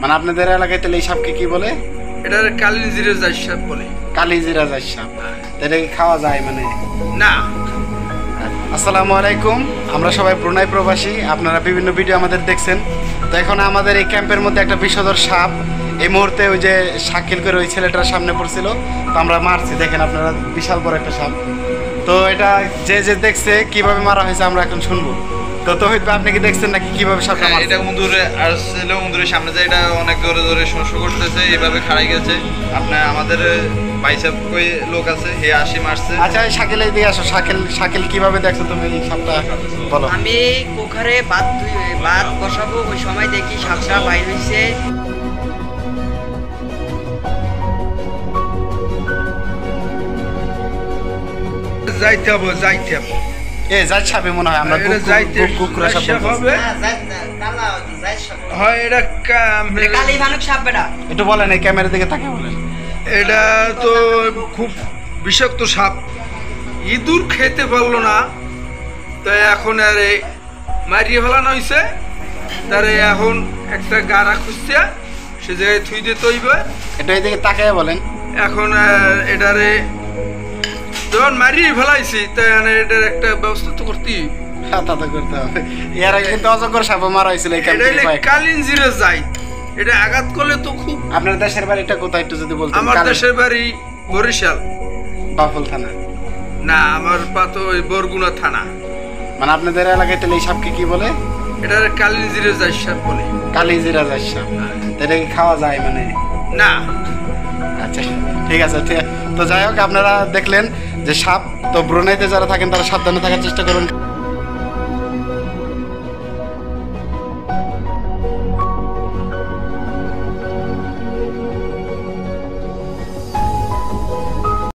মানে আপনাদের এলাকায় তাহলে এই সাপকে কি বলে? এটা কালিজিরা জাত সাপ বলে। কালিজিরা জাত সাপ। এটা কি খাওয়া যায় মানে? না। আসসালামু আলাইকুম, আমরা সবাই ব্রুনাই প্রবাসী। আপনারা বিভিন্ন ভিডিও আমাদের দেখছেন। তো এখন আমাদের এই ক্যাম্পের মধ্যে একটা বিষধর সাপ এই মুহূর্তে ওই যে শাকিল করে ওই ছেলেটার সামনে পড়ছিল, তো আমরা মারছি। দেখেন আপনারা, বিশাল বড় একটা সাপ। তো এটা যে যে দেখছে কিভাবে মারা হয়েছে আমরা এখন শুনবো। তো তৌহিদ ভাই, আপনি কি দেখছেন নাকি কিভাবে সাপটা মারছে? এটা উন্দুরে আসছিল, উন্দুরের সামনে যে এটা অনেক জোরে জোরে শস্য করতেছে, এইভাবে খাড়াই গেছে। আপনার আমাদের বাইসাপ কই লোক আছে, হে আসি মারছে। আচ্ছা শাকিল, এই দিকে আসো। শাকিল কিভাবে দেখছো তুমি এই সাপটা বলো। আমি কুকারে ভাত বসাবো, ওই সময় দেখি সাপটা বাইর হয়েছে। যাইতে হবে, যাইতে হবে। এ জাত সাপে মনে হয়, আমরা এটা যাইতে কুকুরা সাপ সাপ বলতেছি। হবে। হয় এটা কালি ভানুক সাপ বেটা। একটু বলেন, এই ক্যামেরার দিকে তাকিয়ে বলেন। এটা তো খুব বিষাক্ত সাপ। ইঁদুর খেতে পারলো না, তাই এখন আর মারিয়ে ফেলানো হয়েছে। তারে এখন একটা গাড়া খুঁজছে, সে জায়গায় থুই দিয়ে তৈবে। একটু এইদিকে তাকিয়ে বলেন। এখন এটারে যখন মারিয়ে ফেলাইছি, তাই এটার একটা ব্যবস্থা তো করতেই। তা তো করতে হবে। এর আগে কিন্তু অজগর সাপ মারা হয়েছিল এই এটা ক্যাম্পে। হইলে কালিজিরা জাত। এটা আঘাত করলে তো খুব। আপনার দেশের বাড়িটা কোথায় একটু যদি বলতেন? আমার দেশের বাড়ি বরিশাল। বাফল থানা? না, আমার পাতো ওই বরগুনা থানা। মানে আপনাদের এলাকায় তাহলে এই সাপকে কি বলে? এটা কালিজিরা জাত সাপ বলে। কালিজিরা জাত সাপ। এটা কি খাওয়া যায় মানে? না। আচ্ছা ঠিক আছে। তো যাই হোক, আপনারা দেখলেন যে সাপ। তো ব্রুনাইতে যারা থাকেন তারা সাবধানে থাকার চেষ্টা করুন।